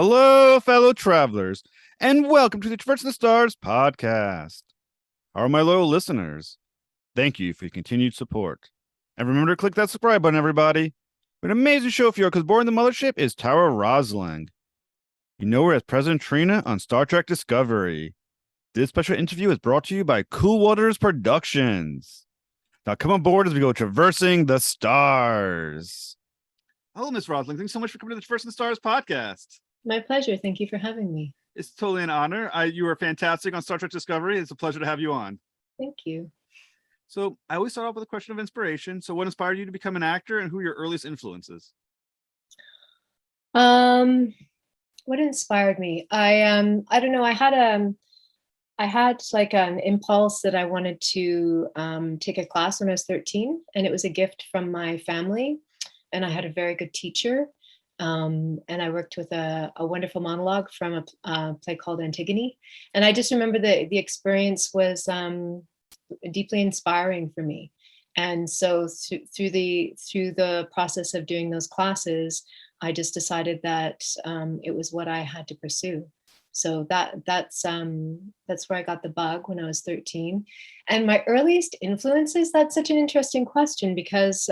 Hello, fellow travelers, and welcome to the Traverse the Stars podcast. How are my loyal listeners? Thank you for your continued support. And remember to click that subscribe button, everybody. We have an amazing show for you because board the mothership is Tara Rosling. You know her as President Trina on Star Trek Discovery. This special interview is brought to you by Coolwaters Productions. Now come aboard as we go traversing the stars. Hello, Miss Rosling. Thanks so much for coming to the Traversing the Stars podcast. My pleasure. Thank you for having me. It's totally an honor. You were fantastic on Star Trek Discovery. It's a pleasure to have you on. Thank you. So I always start off with a question of inspiration. So what inspired you to become an actor and who are your earliest influences? What inspired me? I don't know. I had like an impulse that I wanted to take a class when I was 13, and it was a gift from my family. And I had a very good teacher. And I worked with a wonderful monologue from a play called Antigone. And I just remember the experience was deeply inspiring for me. And so through the process of doing those classes, I just decided that it was what I had to pursue. So that's where I got the bug when I was 13. And my earliest influences, that's such an interesting question because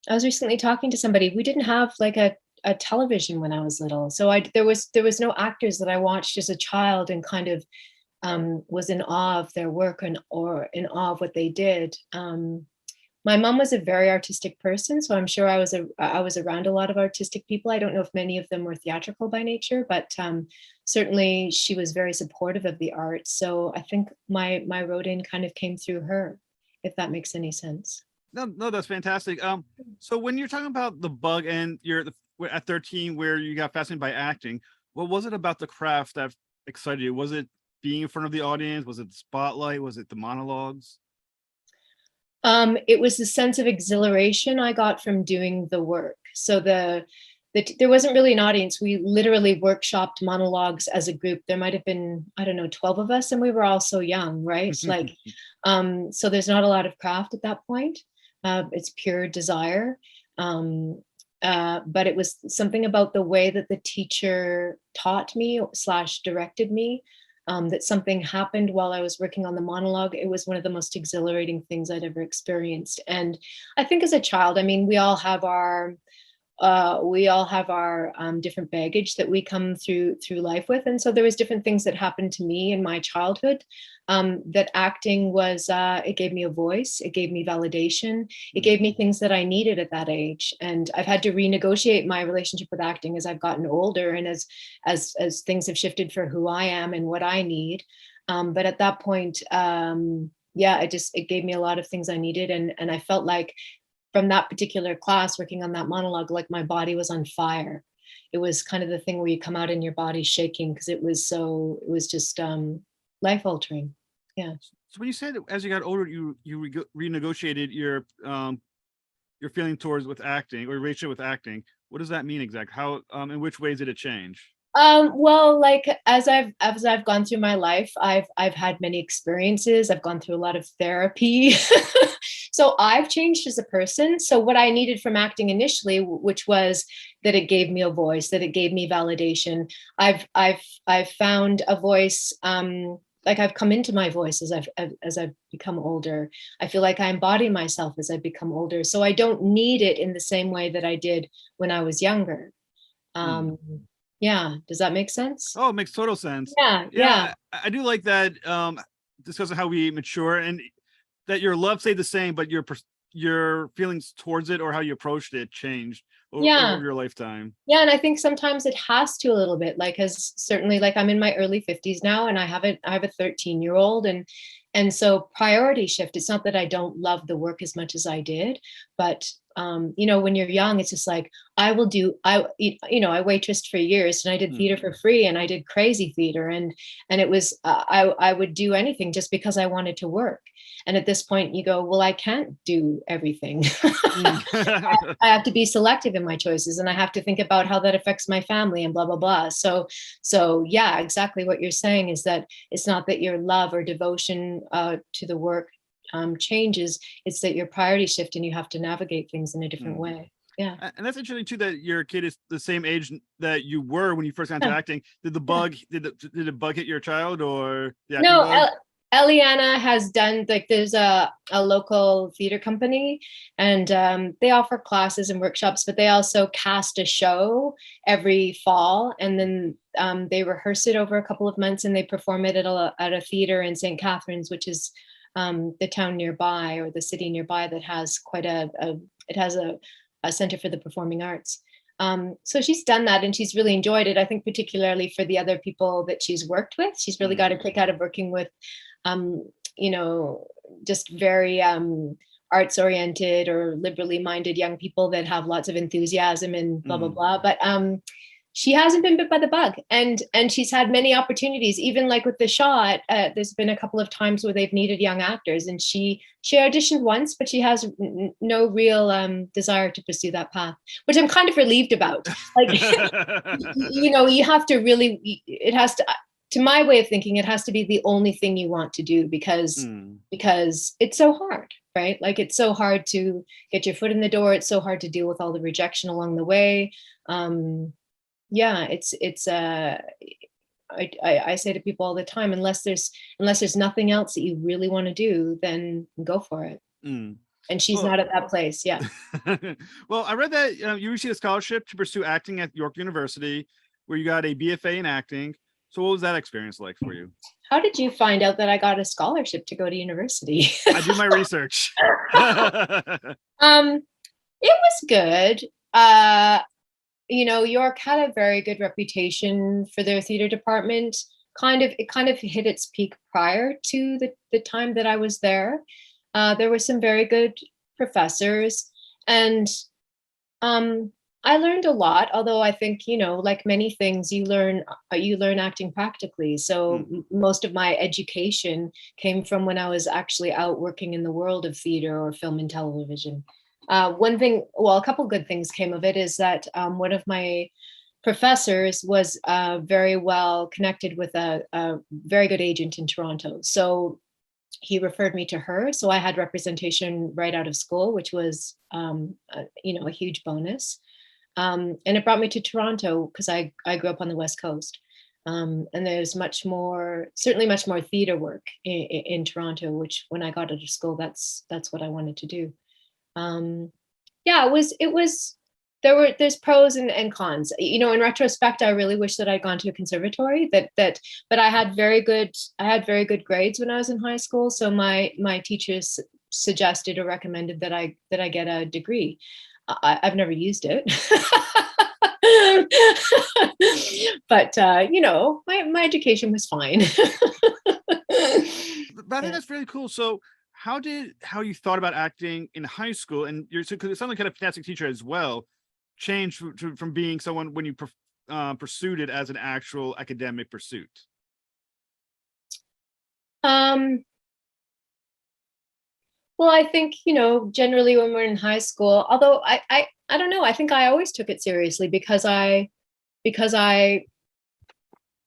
I was recently talking to somebody. We didn't have like a television when I was little. So there was no actors that I watched as a child and kind of was in awe of their work or in awe of what they did. My mom was a very artistic person, so I'm sure I was around a lot of artistic people. I don't know if many of them were theatrical by nature, but certainly she was very supportive of the arts. So I think my road in kind of came through her, if that makes any sense. No, that's fantastic. So when you're talking about the bug and you're at 13 where you got fascinated by acting, what was it about the craft that excited you? Was it being in front of the audience? Was it the spotlight? Was it the monologues? It was the sense of exhilaration I got from doing the work. So there wasn't really an audience. We literally workshopped monologues as a group. There might have been, I don't know, 12 of us, and we were all so young, right? So there's not a lot of craft at that point. It's pure desire. But it was something about the way that the teacher taught me / directed me, that something happened while I was working on the monologue. It was one of the most exhilarating things I'd ever experienced. And I think as a child, I mean, we all have our different baggage that we come through life with. And so there was different things that happened to me in my childhood, that acting was, it gave me a voice, it gave me validation, it gave me things that I needed at that age. And I've had to renegotiate my relationship with acting as I've gotten older and as things have shifted for who I am and what I need. But at that point, it gave me a lot of things I needed. And I felt like from that particular class, working on that monologue, like my body was on fire. It was kind of the thing where you come out and your body's shaking because it was just life altering. Yeah. So when you said as you got older, you renegotiated your feeling towards with acting or relationship with acting. What does that mean exactly? How in which ways did it change? Well, like as I've gone through my life, I've had many experiences. I've gone through a lot of therapy. So I've changed as a person. So what I needed from acting initially, which was that it gave me a voice, that it gave me validation. I've found a voice, like I've come into my voice as I've become older. I feel like I embody myself as I become older. So I don't need it in the same way that I did when I was younger. Yeah. Does that make sense? Oh, it makes total sense. Yeah. I do like that. Discussing how we mature and that your love stayed the same, but your feelings towards it or how you approached it changed over your lifetime. Yeah. And I think sometimes it has to a little bit, like, as certainly like I'm in my early 50s now and I have a 13-year-old and so priority shift. It's not that I don't love the work as much as I did, but when you're young, it's just like, I waitressed for years and I did theater for free and I did crazy theater. And it was, I would do anything just because I wanted to work. And at this point you go, well, I can't do everything. I have to be selective in my choices and I have to think about how that affects my family and blah, blah, blah. So yeah, exactly what you're saying is that it's not that your love or devotion to the work changes. It's that your priorities shift and you have to navigate things in a different way. Yeah. And that's interesting too, that your kid is the same age that you were when you first got into Yeah. acting. Did the bug, did the bug hit your child, or the acting No, bug? Eliana has done, like, there's a local theater company, and they offer classes and workshops, but they also cast a show every fall, and then they rehearse it over a couple of months, and they perform it at a theater in St. Catharines, which is the town nearby, or the city nearby, that has quite it has a center for the performing arts. So she's done that, and she's really enjoyed it. I think particularly for the other people that she's worked with, she's really got a kick out of working with, you know, just very arts oriented or liberally minded young people that have lots of enthusiasm and blah, blah, blah. But she hasn't been bit by the bug, and she's had many opportunities, even like with the shot. There's been a couple of times where they've needed young actors, and she auditioned once, but she has no real desire to pursue that path, which I'm kind of relieved about. Like, you know, you have to really, it has to my way of thinking, it has to be the only thing you want to do, because it's so hard, right? Like, it's so hard to get your foot in the door. It's so hard to deal with all the rejection along the way. Yeah, I say to people all the time, unless there's nothing else that you really want to do, then go for it. And she's not at that place. Yeah. Well, I read that you received a scholarship to pursue acting at York University, where you got a BFA in acting. So what was that experience like for you? How did you find out that I got a scholarship to go to university? I do my research. It was good. You know, York had a very good reputation for their theater department. It kind of hit its peak prior to the time that I was there. There were some very good professors, and I learned a lot. Although I think, you know, like many things, you learn acting practically. So most of my education came from when I was actually out working in the world of theater or film and television. One thing, well, a couple good things came of it, is that one of my professors was very well connected with a very good agent in Toronto. So he referred me to her. So I had representation right out of school, which was, you know, a huge bonus. And it brought me to Toronto because I grew up on the West Coast. And there's certainly much more theater work in Toronto, which when I got out of school, that's what I wanted to do. Yeah, there's pros and cons. You know, in retrospect, I really wish that I'd gone to a conservatory, but I had very good grades when I was in high school. So my teachers suggested or recommended that I get a degree. I've never used it. But you know, my education was fine. But I think that's really cool. So how you thought about acting in high school, and because it sounds like kind of fantastic teacher as well, changed from being someone when you pursued it as an actual academic pursuit? Well, I think, you know, generally when we're in high school, although I don't know, I think I always took it seriously because I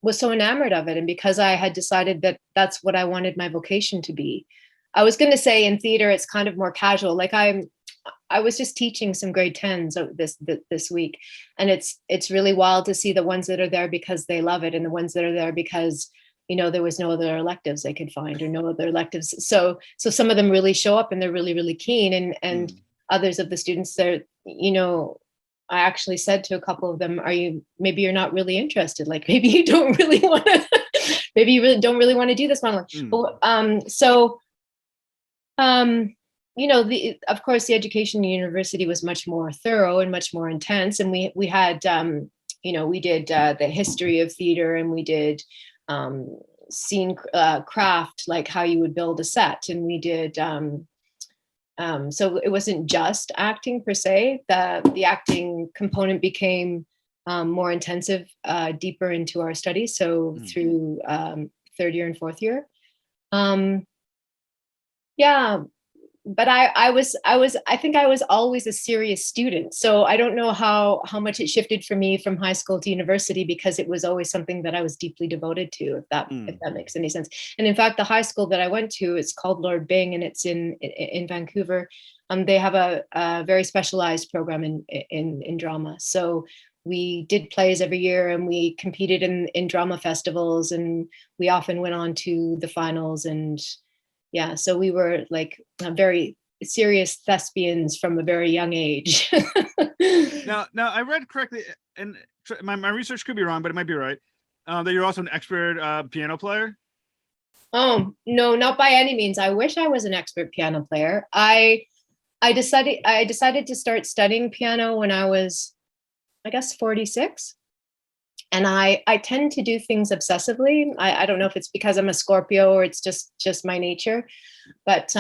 was so enamored of it, and because I had decided that that's what I wanted my vocation to be. I was going to say in theater, it's kind of more casual. Like I was just teaching some grade 10s this week, and it's really wild to see the ones that are there because they love it, and the ones that are there because, you know, there was no other electives they could find or no other electives. So some of them really show up and they're really, really keen, and others of the students, they're, you know, I actually said to a couple of them, maybe you're not really interested. Like, maybe you don't really want to, maybe you really don't really want to do this one. You know, of course, the education in university was much more thorough and much more intense. And we had, you know, we did the history of theater, and we did scene craft, like how you would build a set. And we did, so it wasn't just acting per se. The acting component became more intensive, deeper into our studies. So through third year and fourth year. Yeah, but I think I was always a serious student. So I don't know how much it shifted for me from high school to university, because it was always something that I was deeply devoted to, if that makes any sense. And in fact, the high school that I went to, it's called Lord Byng, and it's in Vancouver. They have a very specialized program in drama. So we did plays every year, and we competed in drama festivals, and we often went on to the finals. And yeah, so we were like very serious thespians from a very young age. Now, I read correctly, and my research could be wrong, but it might be right. That you're also an expert piano player. Oh no, not by any means. I wish I was an expert piano player. I decided to start studying piano when I was, I guess, 46. And I tend to do things obsessively. I don't know if it's because I'm a Scorpio or it's just my nature, but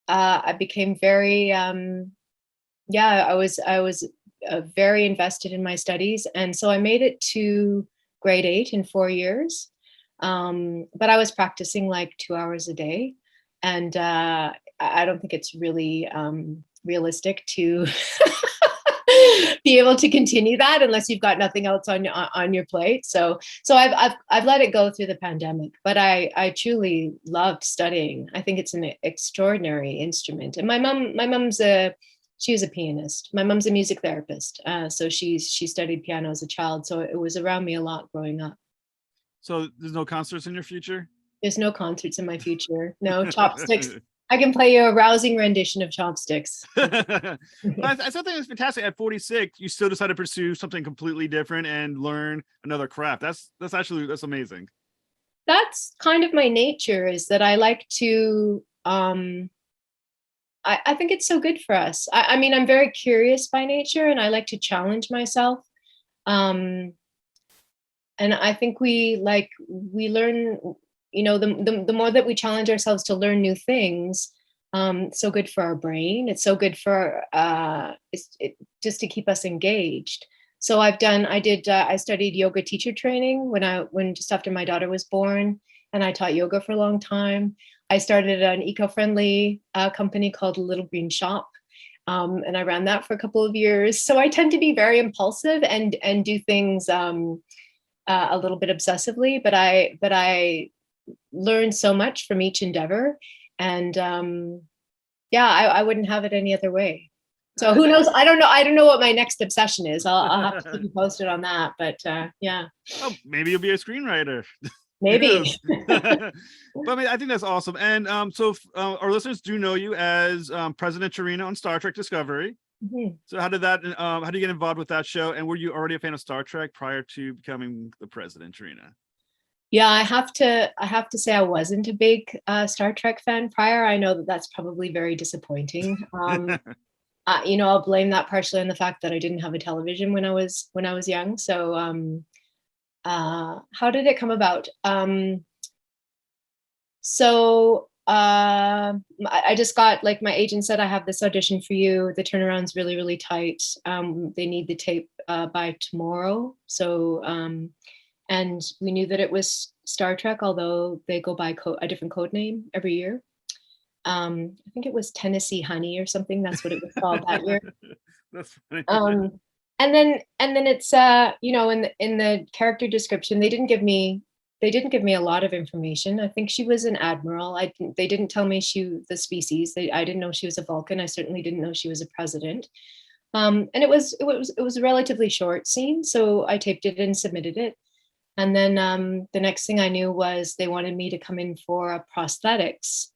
I became very I was very invested in my studies, and so I made it to grade 8 in 4 years. But I was practicing like 2 hours a day, and I don't think it's really realistic to be able to continue that unless you've got nothing else on your plate. So I've let it go through the pandemic, but I truly loved studying. I think it's an extraordinary instrument. And my mom's she was a pianist. My mom's a music therapist, so she studied piano as a child. So it was around me a lot growing up. So there's no concerts in your future? There's no concerts in my future. No chopsticks. I can play you a rousing rendition of Chopsticks. But I still think it's fantastic. At 46, you still decide to pursue something completely different and learn another craft. That's amazing. That's kind of my nature, is that I like to I think it's so good for us. I mean, I'm very curious by nature, and I like to challenge myself. And I think we learn, the more that we challenge ourselves to learn new things, it's so good for our brain. It's so good for just to keep us engaged. So I studied yoga teacher training when just after my daughter was born, and I taught yoga for a long time. I started an eco-friendly company called Little Green Shop, and I ran that for a couple of years. So I tend to be very impulsive and do things a little bit obsessively, but I learned so much from each endeavor, and I wouldn't have it any other way. So who knows? I don't know what my next obsession is. I'll have to keep you posted on that. But yeah. Oh, maybe you'll be a screenwriter. Maybe. But I mean, I think that's awesome. And so our listeners do know you as President Tarina on Star Trek Discovery. Mm-hmm. So how did you get involved with that show? And were you already a fan of Star Trek prior to becoming the president, Tarina? Yeah, I have to say I wasn't a big Star Trek fan prior. I know that's probably very disappointing. I'll blame that partially on the fact that I didn't have a television when I was young. So how did it come about? I just got, like, my agent said, I have this audition for you. The turnaround's really, really tight. They need the tape by tomorrow. So, and we knew that it was Star Trek, although they go by a different code name every year. I think it was Tennessee Honey or something. That's what it was called that year. That's funny. And then it's in the character description, they didn't give me a lot of information. I think she was an admiral. They didn't tell me the species. I didn't know she was a Vulcan. I certainly didn't know she was a president. And it was a relatively short scene, so I taped it and submitted it. And then the next thing I knew was they wanted me to come in for a prosthetics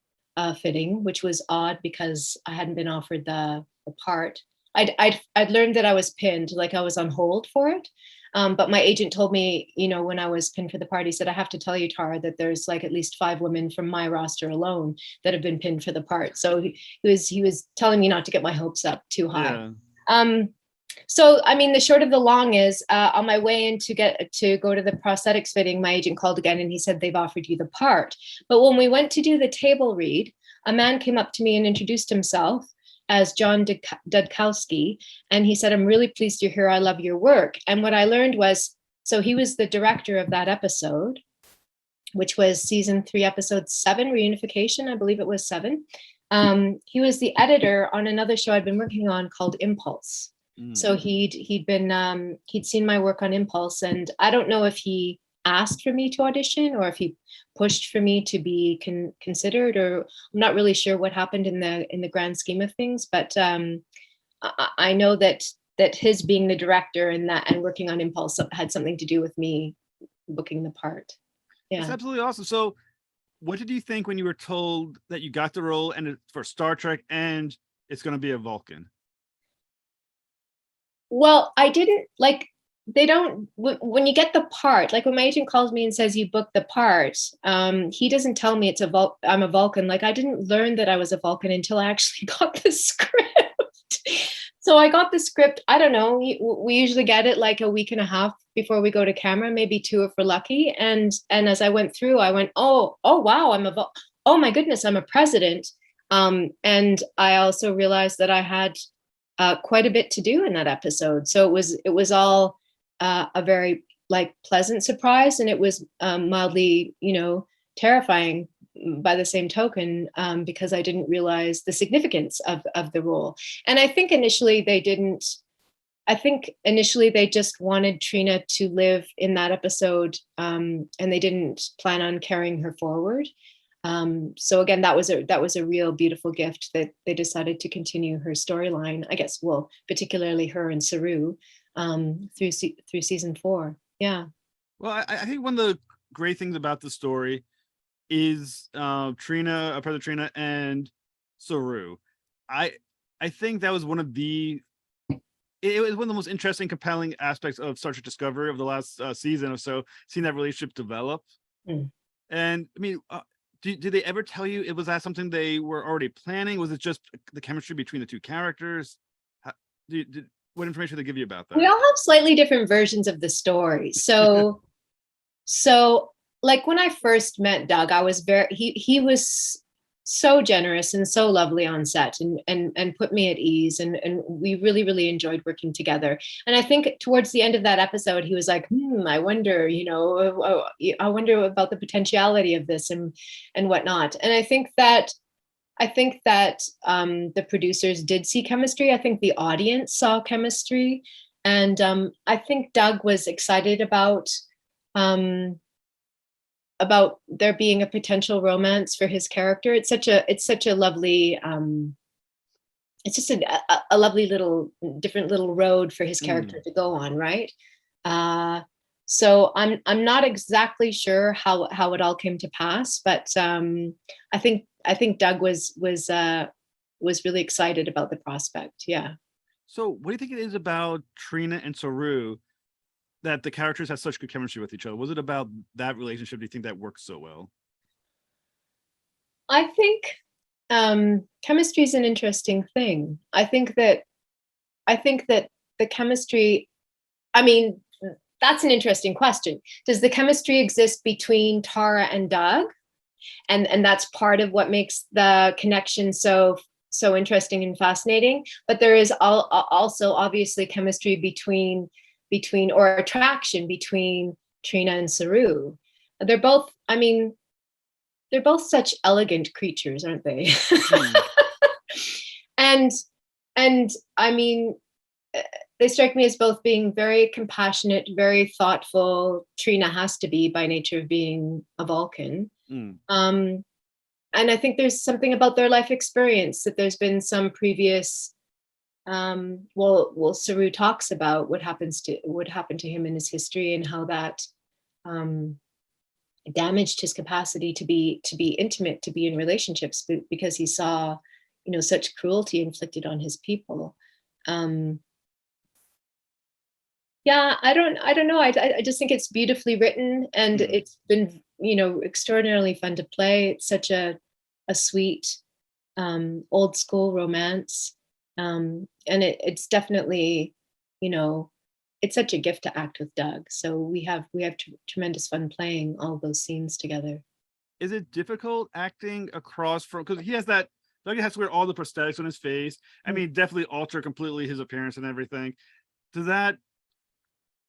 fitting, which was odd because I hadn't been offered the part. I'd learned that I was pinned, like I was on hold for it. But my agent told me, when I was pinned for the part, he said, I have to tell you, Tara, that there's like at least 5 women from my roster alone that have been pinned for the part. So he was telling me not to get my hopes up too high. Yeah. So, I mean, the short of the long is on my way in to go to the prosthetics fitting, my agent called again and he said, they've offered you the part. But when we went to do the table read, a man came up to me and introduced himself as John Dudkowski. And he said, I'm really pleased you're here. I love your work. And what I learned was, so he was the director of that episode, which was season 3, episode 7, Reunification. I believe it was 7. He was the editor on another show I'd been working on called Impulse. So he'd seen my work on Impulse, and I don't know if he asked for me to audition or if he pushed for me to be considered, or I'm not really sure what happened in the grand scheme of things, but I know that his being the director and working on Impulse had something to do with me booking the part. That's Yeah. absolutely awesome. So what did you think when you were told that you got the role and for Star Trek and it's going to be a Vulcan? Well, I didn't like, they don't, when you get the part, like when my agent calls me and says you booked the part, he doesn't tell me I'm a Vulcan. Like I didn't learn that I was a Vulcan until I actually got the script. So I got the script, I don't know, we usually get it like a week and a half before we go to camera, maybe 2 if we're lucky. And as I went through, I went, oh wow, oh my goodness, I'm a president. And I also realized that I had quite a bit to do in that episode. So it was all a very like pleasant surprise, and it was mildly, terrifying by the same token, because I didn't realize the significance of the role. And I think initially they didn't. I think initially they just wanted Trina to live in that episode, and they didn't plan on carrying her forward. So again, that was a real beautiful gift that they decided to continue her storyline, I guess, well, particularly her and Saru, through season 4. Yeah. Well, I think one of the great things about the story is President Trina and Saru. I think that was it was one of the most interesting, compelling aspects of Star Trek Discovery of the last season or so, seeing that relationship develop. Mm. And I mean, did they ever tell you it was that something they were already planning? Was it just the chemistry between the two characters? What information did they give you about that? We all have slightly different versions of the story. So like when I first met Doug, I was he was so generous and so lovely on set, and put me at ease, and we really, really enjoyed working together. And I think towards the end of that episode, he was like, I wonder, I wonder about the potentiality of this and whatnot. And I think that the producers did see chemistry. I think the audience saw chemistry, and I think Doug was excited about there being a potential romance for his character. It's such a lovely, it's just a lovely little different little road for his character to go on, right? So I'm not exactly sure how it all came to pass, but I think Doug was really excited about the prospect. Yeah. So what do you think it is about Trina and Saru that the characters have such good chemistry with each other? Was it about that relationship? Do you think that works so well? I think chemistry is an interesting thing. I think that the chemistry, I mean, that's an interesting question. Does the chemistry exist between Tara and Doug? And that's part of what makes the connection so interesting and fascinating. But there is also obviously chemistry between or attraction between Trina and Saru. They're both, I mean, they're both such elegant creatures, aren't they? And I mean, they strike me as both being very compassionate, very thoughtful. Trina has to be by nature of being a Vulcan. And I think there's something about their life experience that there's been some previous, Saru talks about what happened to him in his history and how that damaged his capacity to be intimate, to be in relationships, because he saw, such cruelty inflicted on his people. Yeah, I don't know. I just think it's beautifully written, and it's been, extraordinarily fun to play. It's such a sweet, old school romance. And it's definitely, it's such a gift to act with Doug. So we have tremendous fun playing all those scenes together. Is it difficult acting across from, because Doug has to wear all the prosthetics on his face. I mean, definitely alter completely his appearance and everything. Does that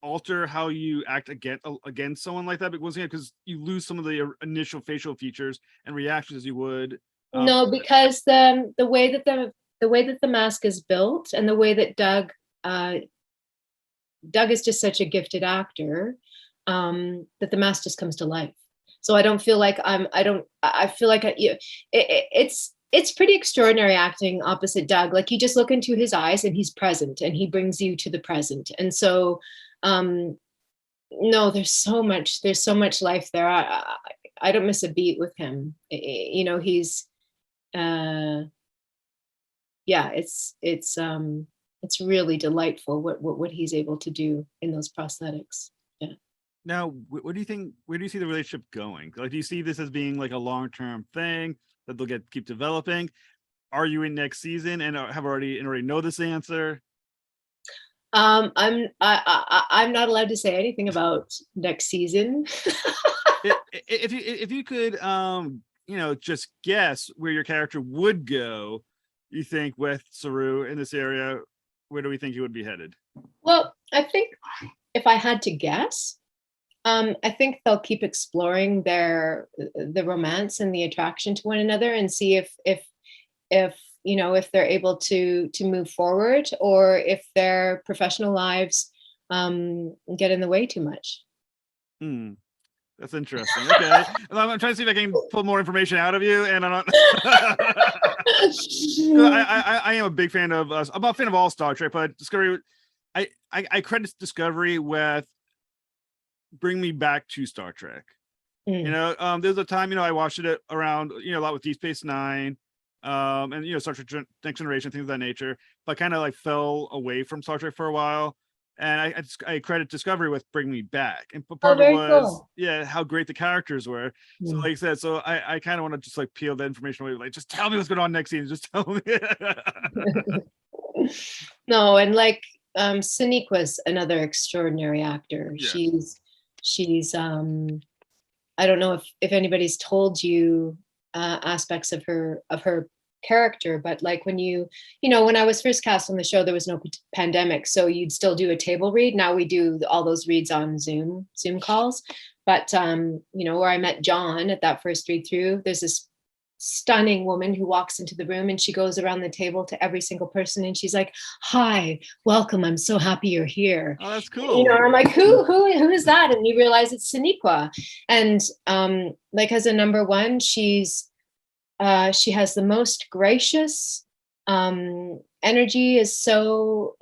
alter how you act against someone like that? Because you lose some of the initial facial features and reactions as you would. No, because the way that the mask is built, and the way that Doug is just such a gifted actor. that the mask just comes to life. So I don't feel like I feel like it's pretty extraordinary acting opposite Doug. Like you just look into his eyes and he's present and he brings you to the present. And so, no, there's so much life there. I don't miss a beat with him. You know, he's, yeah, it's really delightful what he's able to do in those prosthetics. Yeah. Now, what do you think? Where do you see the relationship going? Like, do you see this as being like a long-term thing that they'll keep developing? Are you in next season and have already know this answer? I'm not allowed to say anything about next season. If you could just guess where your character would go, you think with Saru in this area, where do we think he would be headed? Well, I think if I had to guess, I think they'll keep exploring the romance and the attraction to one another and see if you know, if they're able to move forward or if their professional lives get in the way too much. That's interesting. Okay. I'm trying to see if I can pull more information out of you, and I'm not. I am a big fan of. I'm a fan of all Star Trek, but Discovery. I credit Discovery with bring me back to Star Trek. You know, there's a time I watched it around a lot with Deep Space Nine, and Star Trek Next Generation, things of that nature. But kind of like fell away from Star Trek for a while. And I credit Discovery with bringing me back, and part of it was cool. How great the characters were. So like I said, so I kind of want to just like peel that information away, like just tell me what's going on next scene, just tell me. No, and like Sonequa another extraordinary actor. Yeah. She's I don't know if anybody's told you aspects of her character, but like when when I was first cast on the show, there was no pandemic, so you'd still do a table read. Now we do all those reads on Zoom calls, but where I met John at that first read through, there's this stunning woman who walks into the room and she goes around the table to every single person and she's like, "Hi, welcome, I'm so happy you're here." Oh, that's cool. I'm like, who is that? And you realize it's Sonequa. And like as a number one, she has the most gracious energy, is so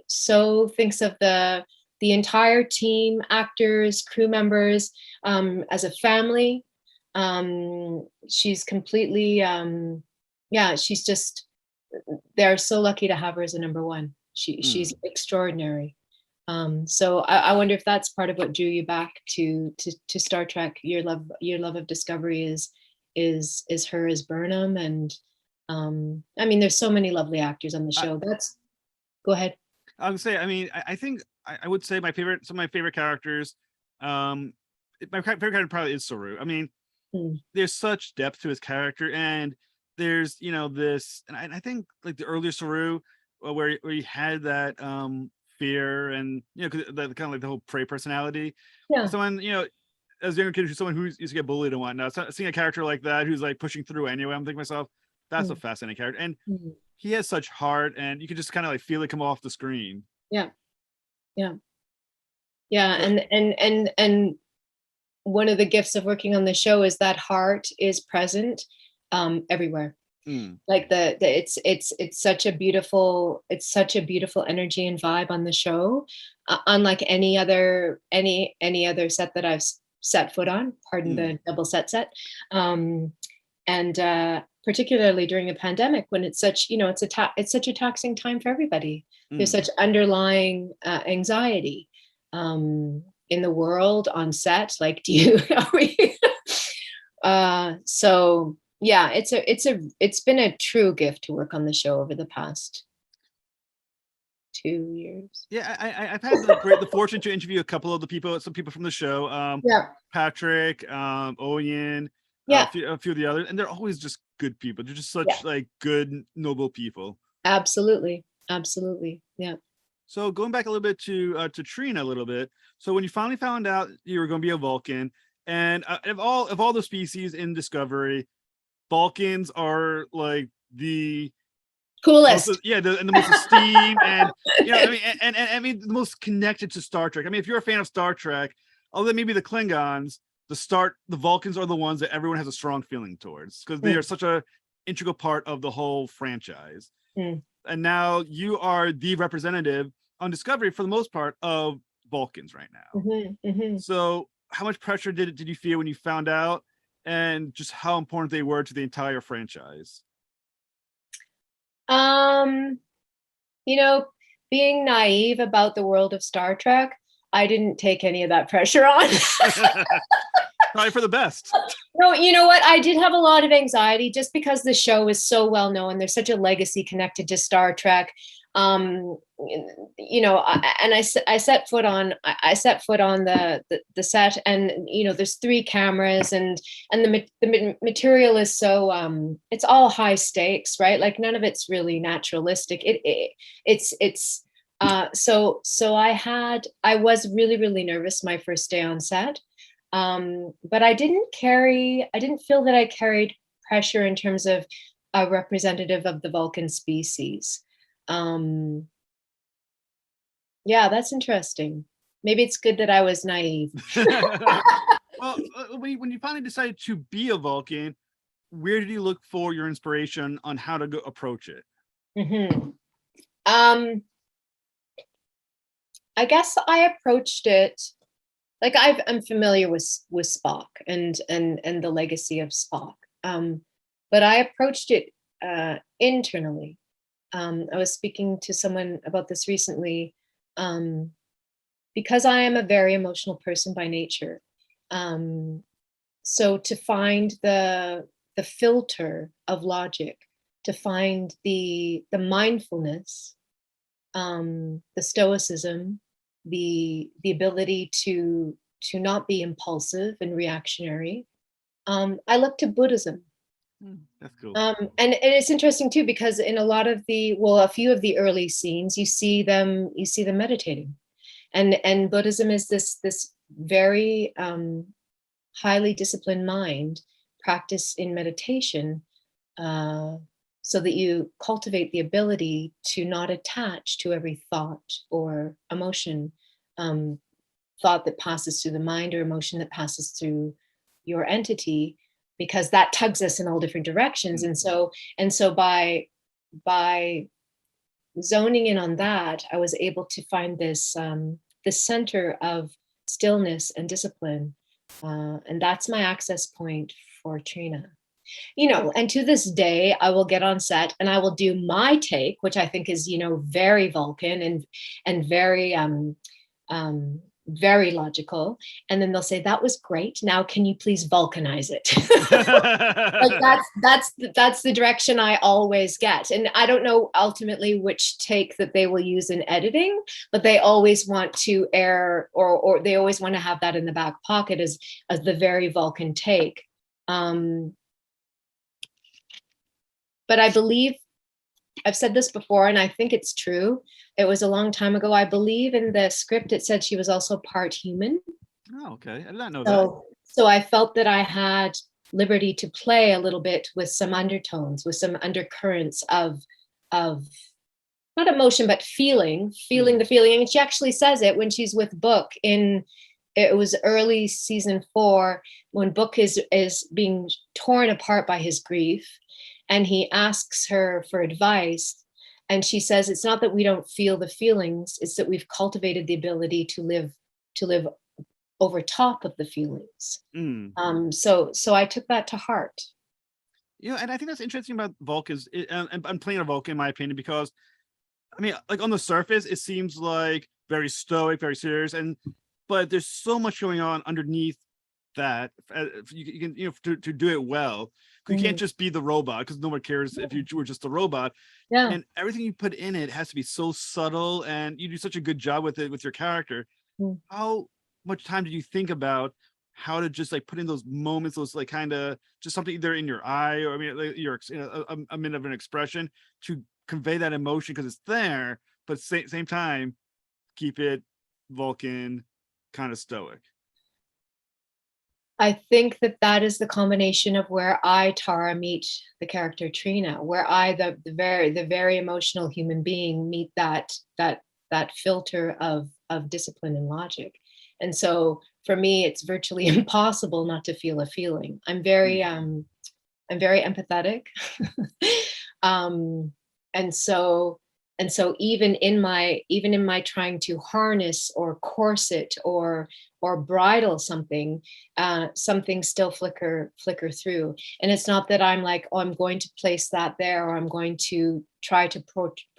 thinks of the entire team, actors, crew members, as a family. She's completely, she's just, they're so lucky to have her as a number one. She's extraordinary. So I wonder if that's part of what drew you back to Star Trek. Your love of Discovery is her as Burnham, and I mean there's so many lovely actors on the show. Go ahead. I would say, I mean, I think I would say some of my favorite characters, my favorite character probably is Saru. I mean, there's such depth to his character, and there's this, and I think like the earlier Saru where he had that fear and that kind of like the whole prey personality. Someone as a younger kid, someone who used to get bullied and whatnot, so seeing a character like that who's like pushing through anyway, I'm thinking to myself, that's a fascinating character. And he has such heart, and you can just kind of like feel it come off the screen. And one of the gifts of working on the show is that heart is present everywhere. Like it's such a beautiful energy and vibe on the show, unlike any other set that I've set foot on, pardon the double set, and particularly during a pandemic when it's such it's such a taxing time for everybody. There's such underlying anxiety in the world, on set. Like, so yeah, it's been a true gift to work on the show over the past 2 years. Yeah, I've had the fortune to interview some people from the show. Patrick, Owen, a few of the others, and they're always just good people. They're just such like good, noble people. Absolutely, yeah. So going back a little bit to Trina a little bit. So when you finally found out you were going to be a Vulcan, and of all the species in Discovery, Vulcans are like the coolest, and the most esteemed, and I mean, and I mean the most connected to Star Trek. I mean, if you're a fan of Star Trek, other than maybe the Klingons, the Vulcans are the ones that everyone has a strong feeling towards because they are such a integral part of the whole franchise. And now you are the representative on Discovery for the most part of Vulcans right now. So how much pressure did you feel when you found out, and just how important they were to the entire franchise? You know, being naive about the world of Star Trek, I didn't take any of that pressure on. Probably for the best. No, you know what? I did have a lot of anxiety just because the show is so well known. There's such a legacy connected to Star Trek. You know, I set foot on the set, and you know, there's 3 cameras, and the material is so it's all high stakes, right? Like none of it's really naturalistic. So I was really nervous my first day on set. But I didn't feel that I carried pressure in terms of a representative of the Vulcan species. Yeah, that's interesting. Maybe it's good that I was naive. Well, when you finally decided to be a Vulcan, where did you look for your inspiration on how to go approach it? I guess I approached it like I'm familiar with Spock and the legacy of Spock, but I approached it internally. I was speaking to someone about this recently, because I am a very emotional person by nature. So to find the filter of logic, to find the mindfulness, the stoicism, the ability to not be impulsive and reactionary, I look to Buddhism. That's cool. And it's interesting too, because in a few of the early scenes, you see them meditating, and Buddhism is this very highly disciplined mind practice in meditation, so that you cultivate the ability to not attach to every thought or emotion, thought that passes through the mind or emotion that passes through your entity, because that tugs us in all different directions. And so by zoning in on that, I was able to find this center of stillness and discipline, and that's my access point for Trina. You know, and to this day, I will get on set and I will do my take, which I think is, you know, very Vulcan and very very logical. And then they'll say, "That was great. Now, can you please Vulcanize it?" Like that's the direction I always get. And I don't know ultimately which take that they will use in editing, but they always want to air, or they always want to have that in the back pocket as the very Vulcan take. But I believe, I've said this before, and I think it's true. It was a long time ago. I believe in the script, it said she was also part human. Oh, okay. I did not know that. So I felt that I had liberty to play a little bit with some undertones, with some undercurrents of not emotion, but feeling the feeling. And she actually says it when she's with Book it was early season 4, when Book is being torn apart by his grief. And he asks her for advice. And she says, it's not that we don't feel the feelings, it's that we've cultivated the ability to live over top of the feelings. So I took that to heart. You know, and I think that's interesting about Vulcans. I'm playing a Vulcan, in my opinion, because I mean, like on the surface, it seems like very stoic, very serious, but there's so much going on underneath that you can, you know, to do it well. You can't just be the robot, because no one cares if you were just a robot. Yeah. And everything you put in it has to be so subtle, and you do such a good job with it, with your character. How much time did you think about how to just like put in those moments, those like kind of just something either in your eye, or I mean, like your, you know, a minute of an expression to convey that emotion, because it's there, but same time keep it Vulcan, kind of stoic? I think that is the combination of where I, Tara, meet the character Trina, where I, the very emotional human being, meet that filter of discipline and logic. And so for me, it's virtually impossible not to feel a feeling. I'm very empathetic. um, and so even in my trying to harness or corset or bridle something, something still flicker through. And it's not that I'm like, oh, I'm going to place that there, or I'm going to try to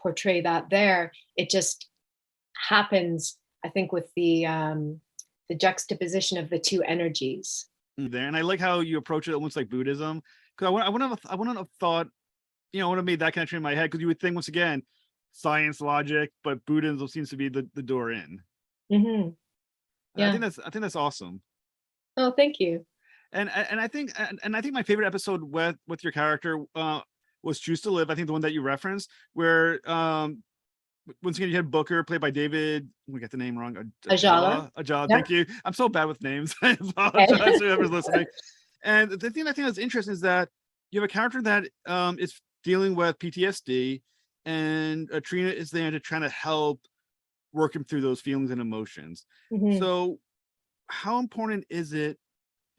portray that there. It just happens, I think, with the juxtaposition of the two energies. There, and I like how you approach it almost like Buddhism, because I wouldn't have thought, I would have made that connection in my head, because you would think, once again, science, logic, but Buddhism seems to be the door in. Mm-hmm. Yeah. I think that's awesome. Oh, thank you. And I think my favorite episode with your character was Choose to Live. I think the one that you referenced, where once again you had Booker, played by David. We got the name wrong. Ajala. Ajala. Yep. Thank you. I'm so bad with names. I apologize to whoever's listening. And the thing I think that's interesting is that you have a character that is dealing with PTSD, and Trina is there to try to help work him through those feelings and emotions. Mm-hmm. So how important is it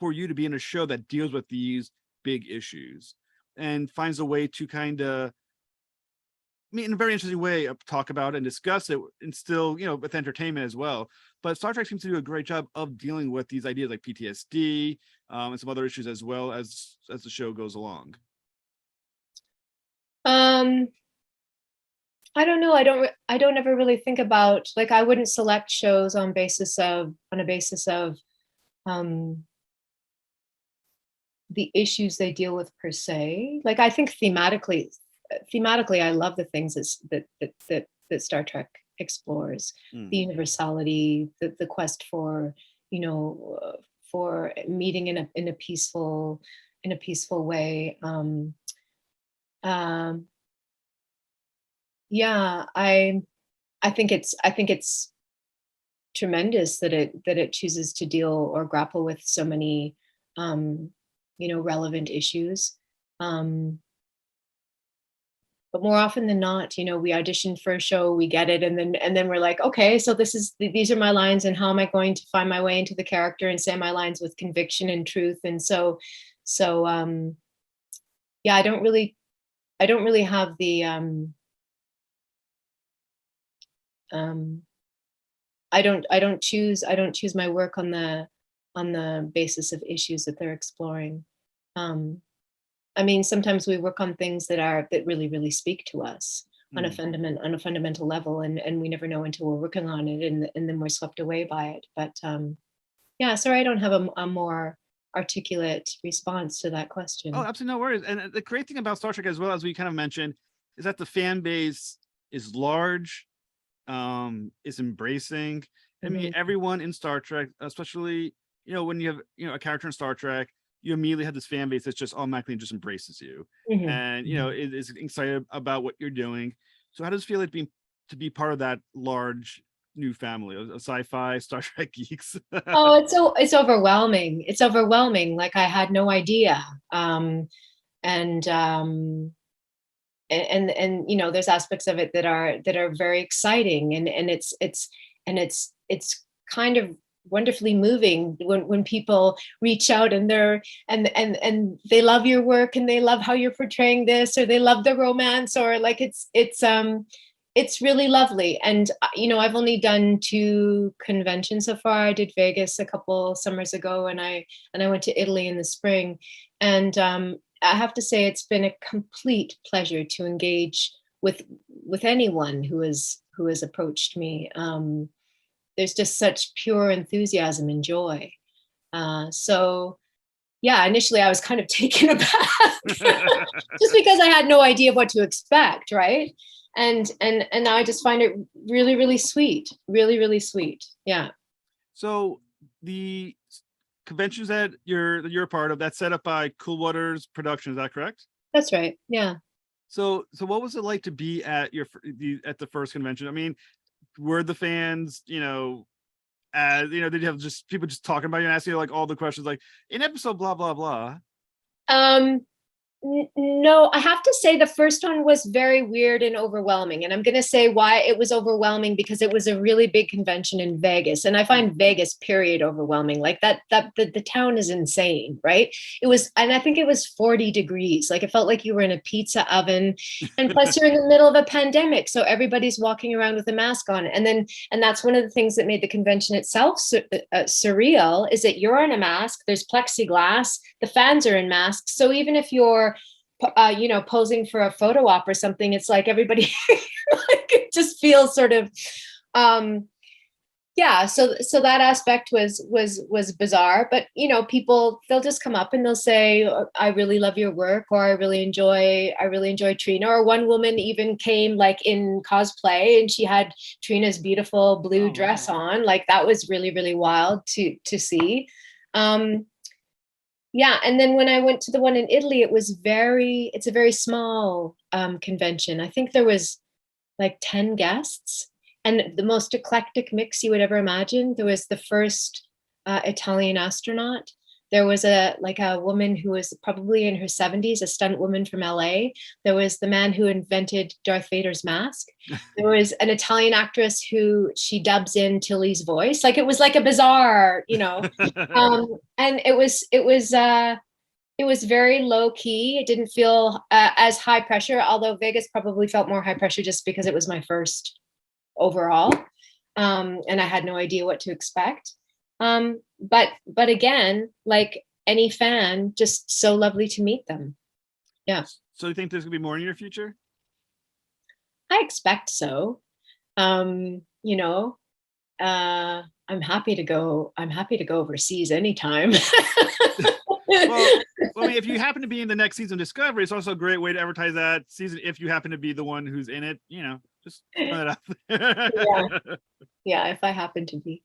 for you to be in a show that deals with these big issues and finds a way to kind of, in a very interesting way, talk about and discuss it, and still, with entertainment as well. But Star Trek seems to do a great job of dealing with these ideas like PTSD, and some other issues as well as the show goes along. I don't know. I don't ever really think about, like, I wouldn't select shows on a basis of the issues they deal with per se. Like, I think thematically, I love the things that Star Trek explores. The universality, the quest for, for meeting in a peaceful way. Yeah, I think it's tremendous that it chooses to deal or grapple with so many relevant issues. But more often than not, we audition for a show, we get it, and then we're like, okay, so these are my lines, and how am I going to find my way into the character and say my lines with conviction and truth? And so yeah, I don't really have the I don't choose my work on the basis of issues that they're exploring. Sometimes we work on things that really, really speak to us on a fundamental level, and we never know until we're working on it, and then we're swept away by it. But yeah, sorry, I don't have a more articulate response to that question. Oh, absolutely, no worries. And the great thing about Star Trek, as well, as we kind of mentioned, is that the fan base is large, is embracing. I mean, everyone in Star Trek, especially, when you have, a character in Star Trek, you immediately have this fan base that's just automatically just embraces you, and is excited about what you're doing. So how does it feel like to be part of that large new family of sci-fi Star Trek geeks? Oh, it's overwhelming. It's overwhelming. Like, I had no idea. And there's aspects of it that are very exciting, and it's kind of wonderfully moving when people reach out and they love your work, and they love how you're portraying this, or they love the romance, or like it's really lovely. And I've only done 2 conventions so far. I did Vegas a couple summers ago, and I went to Italy in the spring, and I have to say it's been a complete pleasure to engage with anyone who has approached me. There's just such pure enthusiasm and joy. So yeah, initially I was kind of taken aback just because I had no idea what to expect, right? And now I just find it really, really sweet, really, really sweet. Yeah. So the conventions that you're a part of, that's set up by Coolwaters Productions, is that correct? That's right. Yeah. So what was it like to be at at the first convention? I mean, were the fans, did you have just people just talking about you and asking you like all the questions, like in episode blah blah blah? No, I have to say the first one was very weird and overwhelming. And I'm going to say why it was overwhelming, because it was a really big convention in Vegas. And I find Vegas period overwhelming. Like the town is insane, right? It was, and I think it was 40 degrees. Like it felt like you were in a pizza oven. And plus you're in the middle of a pandemic. So everybody's walking around with a mask on. And that's one of the things that made the convention itself surreal, is that you're in a mask, there's plexiglass, the fans are in masks. So even if you're posing for a photo op or something, it's like everybody like, it just feels sort of so that aspect was bizarre. But people, they'll just come up and they'll say, I really love your work, or I really enjoy Trina. Or one woman even came like in cosplay and she had Trina's beautiful blue dress on. Like that was really, really wild to see. And then when I went to the one in Italy, it's a very small convention. I think there was like 10 guests, and the most eclectic mix you would ever imagine. There was the first Italian astronaut. There was a woman who was probably in her 70s, a stunt woman from LA. There was the man who invented Darth Vader's mask. There was an Italian actress who she dubs in Tilly's voice. Like it was like a bizarre, and it was very low key. It didn't feel as high pressure, although Vegas probably felt more high pressure just because it was my first overall. And I had no idea what to expect. But again, like any fan, just so lovely to meet them. Yeah. So you think there's gonna be more in your future? I expect so. I'm happy to go overseas anytime. Well, I mean, if you happen to be in the next season of Discovery, it's also a great way to advertise that season if you happen to be the one who's in it, just throw that out there. Yeah, if I happen to be.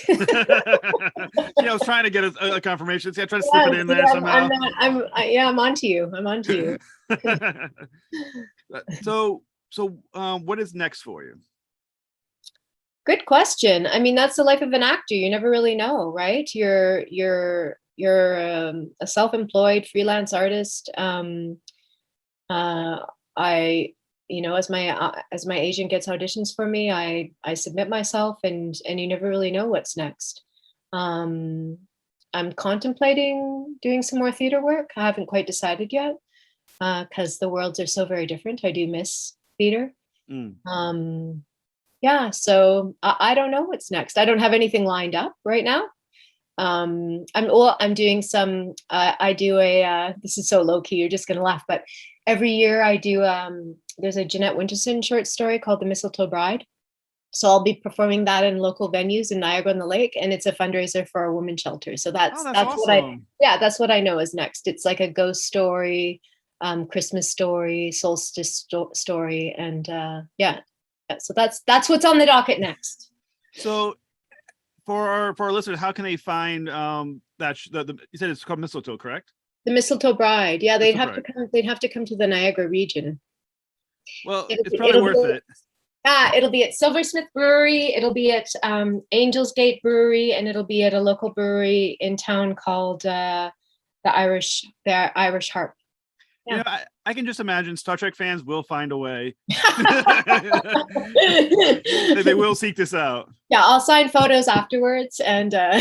I was trying to get a confirmation. See, I tried to slip it in there somehow. I'm onto you. So what is next for you? Good question. I mean, that's the life of an actor. You never really know, right? You're a self-employed freelance artist. As my agent gets auditions for me, I submit myself, and you never really know what's next. I'm contemplating doing some more theater work. I haven't quite decided yet, because the worlds are so very different. I do miss theater. So I don't know what's next. I don't have anything lined up right now. I'm doing some, this is so low key, you're just going to laugh, but every year I do, there's a Jeanette Winterson short story called The Mistletoe Bride. So I'll be performing that in local venues in Niagara-on-the-Lake, and it's a fundraiser for a women's shelter. So that's awesome. That's what I know is next. It's like a ghost story, Christmas story, solstice story. And so that's what's on the docket next. So for our listeners, how can they find that you said it's called Mistletoe, correct? The Mistletoe Bride. Yeah, they'd have to come to the Niagara region. Well, it's probably worth it. It'll be at Silversmith Brewery, it'll be at Angels Gate Brewery, and it'll be at a local brewery in town called the Irish Harp. Yeah. I can just imagine Star Trek fans will find a way. They will seek this out. Yeah, I'll sign photos afterwards. And oh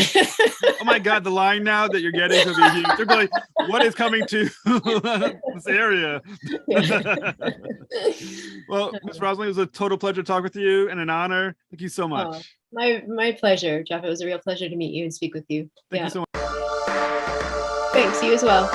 my God, the line now that you're getting to be huge. They're like, what is coming to this area? Well, Ms. Rosling, it was a total pleasure to talk with you and an honor. Thank you so much. My pleasure, Jeff. It was a real pleasure to meet you and speak with you. Thank you so much. Thanks, you as well.